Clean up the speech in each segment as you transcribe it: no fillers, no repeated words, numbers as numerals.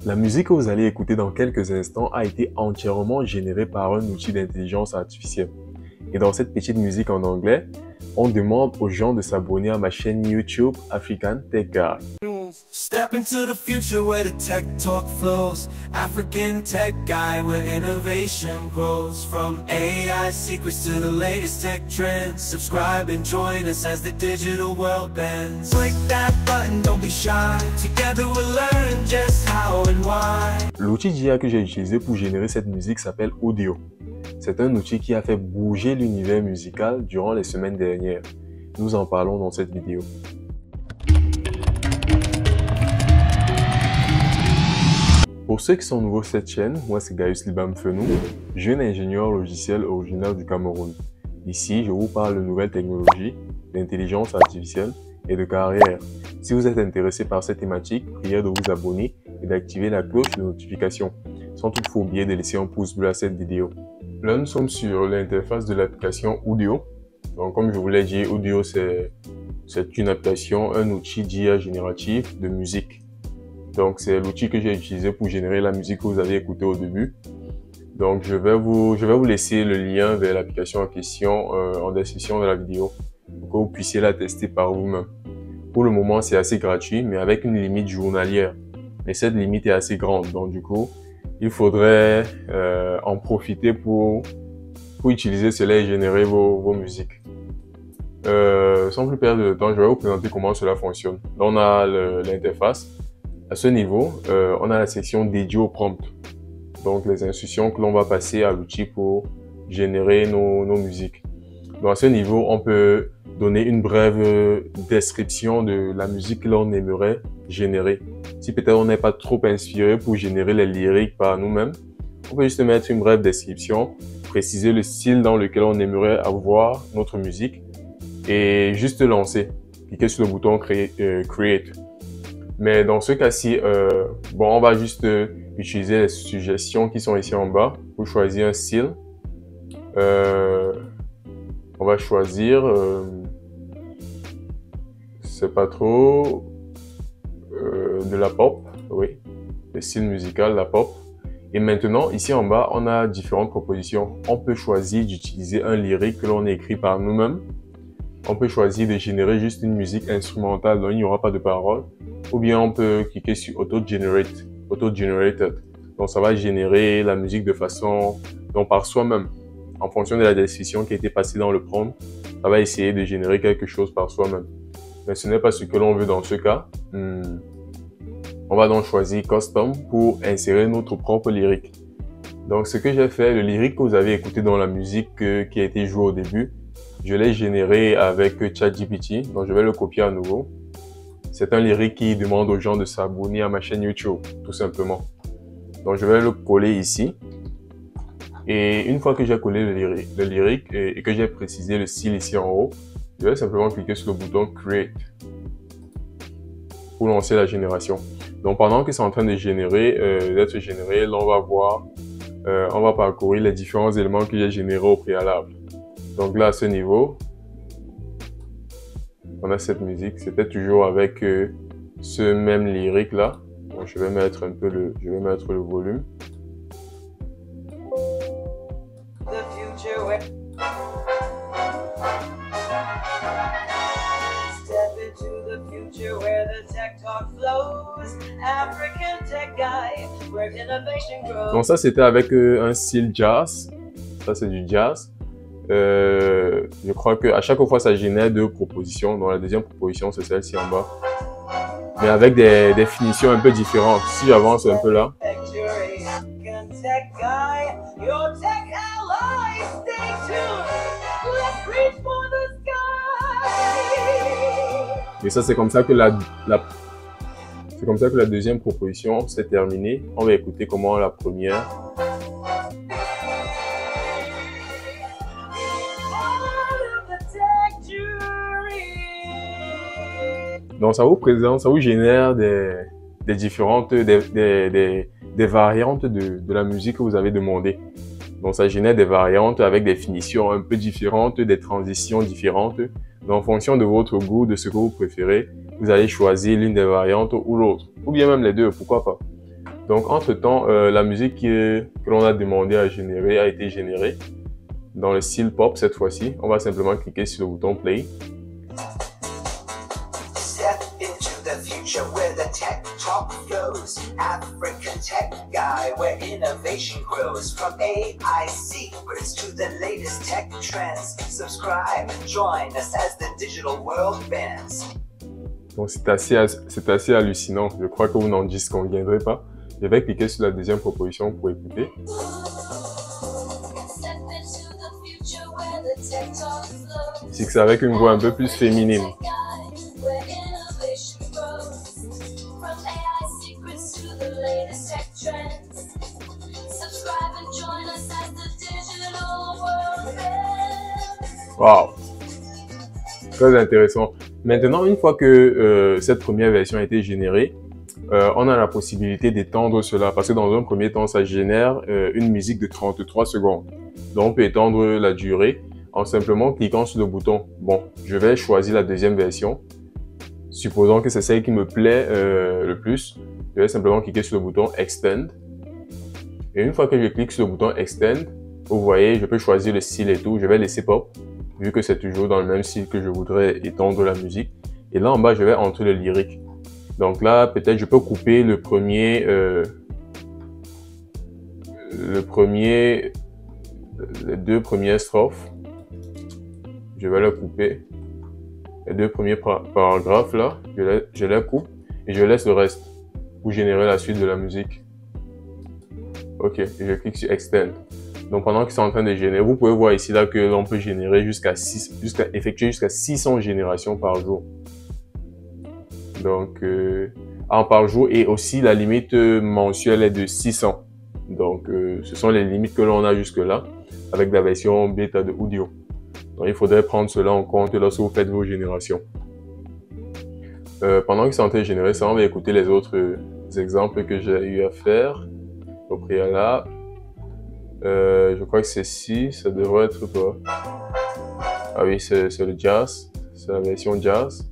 La musique que vous allez écouter dans quelques instants a été entièrement générée par un outil d'intelligence artificielle. Et dans cette petite musique en anglais, on demande aux gens de s'abonner à ma chaîne YouTube African Tech Guy. Step into the future where the tech talk flows. African Tech Guy where innovation grows. From AI secrets to the latest tech trends. Subscribe and join us as the digital world bends. Click that button, don't be shy. Together we'll learn just how and why. L'outil d'IA que j'ai utilisé pour générer cette musique s'appelle Audio. C'est un outil qui a fait bouger l'univers musical durant les semaines dernières. Nous en parlons dans cette vidéo. Pour ceux qui sont nouveaux sur cette chaîne, moi c'est Gaius Libam Fenou, jeune ingénieur logiciel originaire du Cameroun. Ici, je vous parle de nouvelles technologies, d'intelligence artificielle et de carrière. Si vous êtes intéressé par cette thématique, priez de vous abonner et d'activer la cloche de notification, sans toutefois oublier de laisser un pouce bleu à cette vidéo. Là, nous sommes sur l'interface de l'application Audio. Donc, comme je vous l'ai dit, Audio c'est une application, un outil d'IA génératif de musique. Donc, c'est l'outil que j'ai utilisé pour générer la musique que vous avez écoutée au début. Donc, je vais vous laisser le lien vers l'application en question en description de la vidéo pour que vous puissiez la tester par vous-même. Pour le moment, c'est assez gratuit, mais avec une limite journalière. Mais cette limite est assez grande. Donc, du coup, il faudrait en profiter pour utiliser cela et générer vos musiques. Sans plus perdre de temps, je vais vous présenter comment cela fonctionne. Là, on a l'interface. À ce niveau, on a la section dédiée au prompt. Donc, les instructions que l'on va passer à l'outil pour générer nos musiques. Donc, à ce niveau, on peut donner une brève description de la musique que l'on aimerait générer. Si peut-être on n'est pas trop inspiré pour générer les lyriques par nous-mêmes, on peut juste mettre une brève description, préciser le style dans lequel on aimerait avoir notre musique et juste lancer. Cliquez sur le bouton Create. Mais dans ce cas-ci, on va juste utiliser les suggestions qui sont ici en bas pour choisir un style. On va choisir, c'est pas trop, de la pop, oui, le style musical, la pop. Et maintenant, ici en bas, on a différentes propositions. On peut choisir d'utiliser un lyrique que l'on a écrit par nous-mêmes. On peut choisir de générer juste une musique instrumentale dont il n'y aura pas de paroles. Ou bien on peut cliquer sur Auto-Generated. Donc ça va générer la musique de façon, donc par soi-même. En fonction de la description qui a été passée dans le prompt, ça va essayer de générer quelque chose par soi-même. Mais ce n'est pas ce que l'on veut dans ce cas. On va donc choisir Custom pour insérer notre propre lyrique. Donc ce que j'ai fait, le lyrique que vous avez écouté dans la musique qui a été jouée au début, je l'ai généré avec ChatGPT, donc je vais le copier à nouveau. C'est un lyrique qui demande aux gens de s'abonner à ma chaîne YouTube, tout simplement. Donc je vais le coller ici. Et une fois que j'ai collé le lyrique et que j'ai précisé le style ici en haut, je vais simplement cliquer sur le bouton Create pour lancer la génération. Donc pendant que c'est en train de d'être généré, là on va voir, on va parcourir les différents éléments que j'ai générés au préalable. Donc là, à ce niveau, on a cette musique. C'était toujours avec ce même lyrique là. Donc, je vais mettre le volume. Donc ça, c'était avec un style jazz. Ça, c'est du jazz. Je crois que à chaque fois ça génère deux propositions. Donc la deuxième proposition c'est celle-ci en bas, mais avec des définitions un peu différentes. Si j'avance un peu là, et ça c'est comme ça que la deuxième proposition s'est terminée. On va écouter comment la première. Donc ça vous génère des variantes de la musique que vous avez demandé. Donc ça génère des variantes avec des finitions un peu différentes, des transitions différentes. Donc en fonction de votre goût, de ce que vous préférez, vous allez choisir l'une des variantes ou l'autre. Ou bien même les deux, pourquoi pas. Donc, entre-temps, la musique que l'on a demandé à générer a été générée dans le style pop cette fois-ci. On va simplement cliquer sur le bouton Play. Step into the future where the tech talk flows. African tech guy where innovation grows. From AI secrets to the latest tech trends. Subscribe and join us as the digital world bends. Donc c'est assez hallucinant. Je crois que vous n'en disconviendrez pas. Je vais cliquer sur la deuxième proposition pour écouter. C'est que c'est avec une voix un peu plus féminine. Wow! Très intéressant. Maintenant, une fois que cette première version a été générée, on a la possibilité d'étendre cela parce que dans un premier temps, ça génère une musique de 33 secondes. Donc, on peut étendre la durée en simplement cliquant sur le bouton. Bon, je vais choisir la deuxième version. Supposons que c'est celle qui me plaît le plus. Je vais simplement cliquer sur le bouton Extend. Et une fois que je clique sur le bouton Extend, vous voyez, je peux choisir le style et tout. Je vais laisser Pop, vu que c'est toujours dans le même style que je voudrais étendre la musique. Et là, en bas, je vais entrer le lyrique. Donc là, peut-être je peux couper les deux premières strophes. Je vais les couper. Les deux premiers paragraphes là, je les coupe et je laisse le reste pour générer la suite de la musique. Ok, et je clique sur Extend. Donc pendant que c'est en train de générer, vous pouvez voir ici là que l'on peut générer effectuer jusqu'à 600 générations par jour. Donc par jour, et aussi la limite mensuelle est de 600. Donc ce sont les limites que l'on a jusque là avec la version bêta de Udio. Donc il faudrait prendre cela en compte lorsque vous faites vos générations. Pendant que c'est en train de générer ça, on va écouter les autres exemples que j'ai eu à faire au préalable. Je crois que ceci, ça devrait être quoi? Ah oui, c'est le jazz, c'est la version jazz.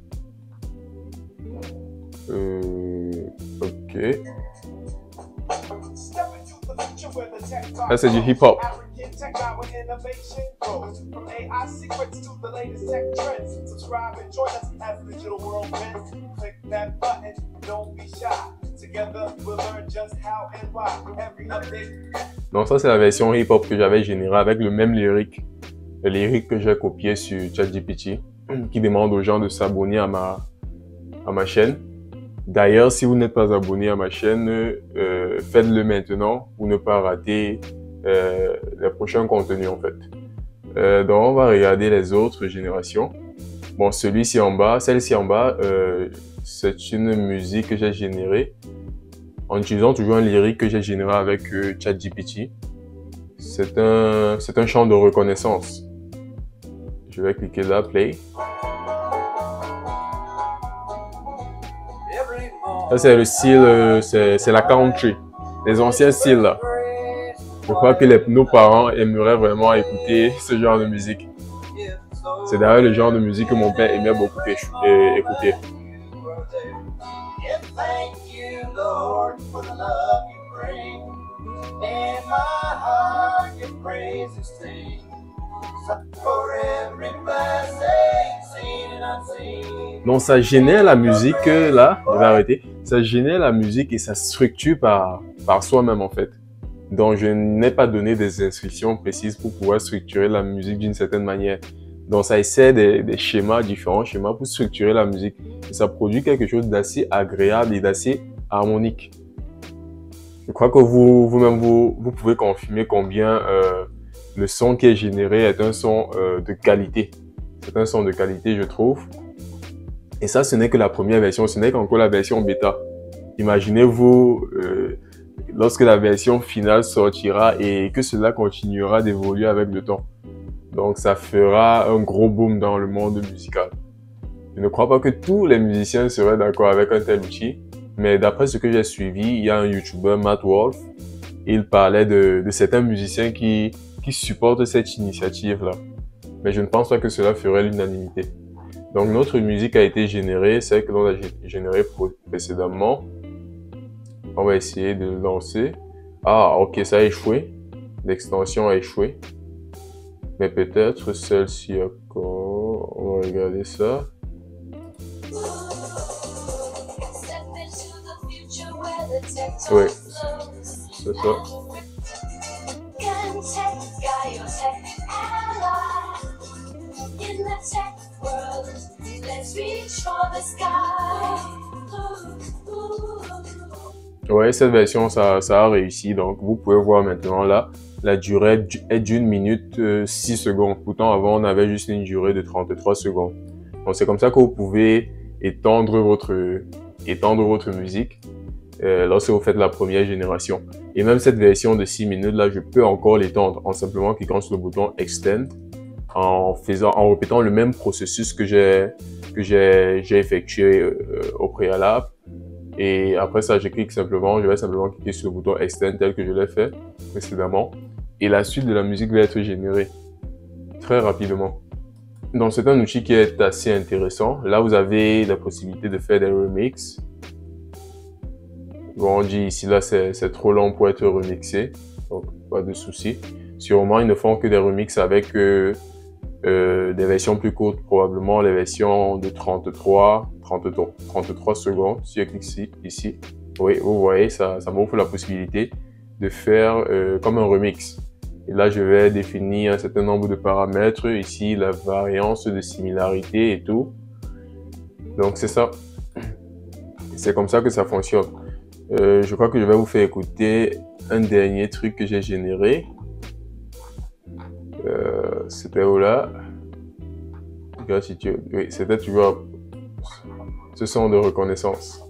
Ok. Ça c'est du hip-hop. Donc ça c'est la version hip-hop que j'avais générée avec le même lyrique. Le lyrique que j'ai copié sur ChatGPT, qui demande aux gens de s'abonner à ma chaîne. D'ailleurs, si vous n'êtes pas abonné à ma chaîne, faites-le maintenant pour ne pas rater les prochains contenus en fait. Donc on va regarder les autres générations. Bon, celle-ci en bas, c'est une musique que j'ai générée en utilisant toujours un lyrique que j'ai généré avec ChatGPT. C'est un chant de reconnaissance. Je vais cliquer là, play. Ça c'est le style, c'est la country, les anciens styles là. Je crois que nos parents aimeraient vraiment écouter ce genre de musique. C'est d'ailleurs le genre de musique que mon père aimait beaucoup écouter. Donc ça génère la musique là, je vais arrêter. Ça génère la musique et ça structure par soi-même en fait. Donc je n'ai pas donné des instructions précises pour pouvoir structurer la musique d'une certaine manière. Donc ça essaie des schémas, différents schémas pour structurer la musique. Et ça produit quelque chose d'assez agréable et d'assez harmonique. Je crois que vous-même, vous pouvez confirmer combien le son qui est généré est un son de qualité. C'est un son de qualité, je trouve. Et ça, ce n'est que la première version, ce n'est qu'encore la version bêta. Imaginez-vous lorsque la version finale sortira et que cela continuera d'évoluer avec le temps. Donc ça fera un gros boom dans le monde musical. Je ne crois pas que tous les musiciens seraient d'accord avec un tel outil, mais d'après ce que j'ai suivi, il y a un YouTuber, Matt Wolf, il parlait de certains musiciens qui supportent cette initiative-là. Mais je ne pense pas que cela ferait l'unanimité. Donc notre musique a été générée, celle que l'on a générée précédemment. On va essayer de le lancer. Ah, ok, ça a échoué. L'extension a échoué. Mais peut-être celle-ci encore. On va regarder ça. Oui, c'est ça. Ouais, cette version, ça a réussi. Donc, vous pouvez voir maintenant là, la durée est d'1 minute 6 secondes. Pourtant, avant, on avait juste une durée de 33 secondes. Donc, c'est comme ça que vous pouvez étendre votre musique lorsque vous faites la première génération. Et même cette version de 6 minutes là, je peux encore l'étendre en simplement cliquant sur le bouton Extend, en répétant le même processus que j'ai effectué au préalable. Et après ça, je vais simplement cliquer sur le bouton Extend tel que je l'ai fait précédemment. Et la suite de la musique va être générée très rapidement. Donc c'est un outil qui est assez intéressant. Là, vous avez la possibilité de faire des remixes. Bon, on dit ici, là, c'est trop long pour être remixé. Donc, pas de souci. Sûrement, ils ne font que des remixes avec des versions plus courtes, probablement les versions de 33 secondes. Si je clique ici, oui, vous voyez, ça m'offre la possibilité de faire comme un remix. Et là, je vais définir un certain nombre de paramètres. Ici, la variance de similarité et tout. Donc, c'est ça. C'est comme ça que ça fonctionne. Je crois que je vais vous faire écouter un dernier truc que j'ai généré. C'était où là? Gratitude. Oui, c'était toujours ce son de reconnaissance.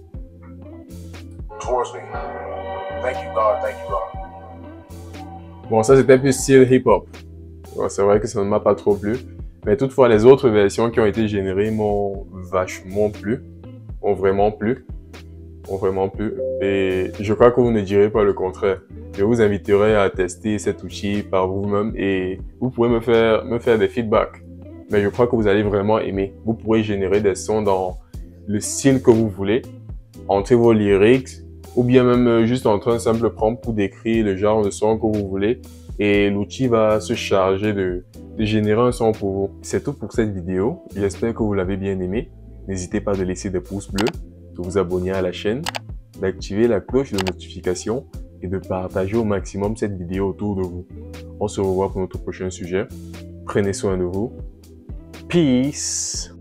Bon, ça c'était plus style hip-hop. Bon, c'est vrai que ça ne m'a pas trop plu. Mais toutefois, les autres versions qui ont été générées m'ont vachement plu. Ont vraiment plu. Et je crois que vous ne direz pas le contraire. Je vous inviterai à tester cet outil par vous-même et vous pourrez me faire des feedbacks. Mais je crois que vous allez vraiment aimer. Vous pourrez générer des sons dans le style que vous voulez, entrer vos lyrics, ou bien même juste entrer un simple prompt pour décrire le genre de son que vous voulez. Et l'outil va se charger de générer un son pour vous. C'est tout pour cette vidéo. J'espère que vous l'avez bien aimé. N'hésitez pas à laisser des pouces bleus, de vous abonner à la chaîne, d'activer la cloche de notification et de partager au maximum cette vidéo autour de vous. On se revoit pour notre prochain sujet. Prenez soin de vous. Peace!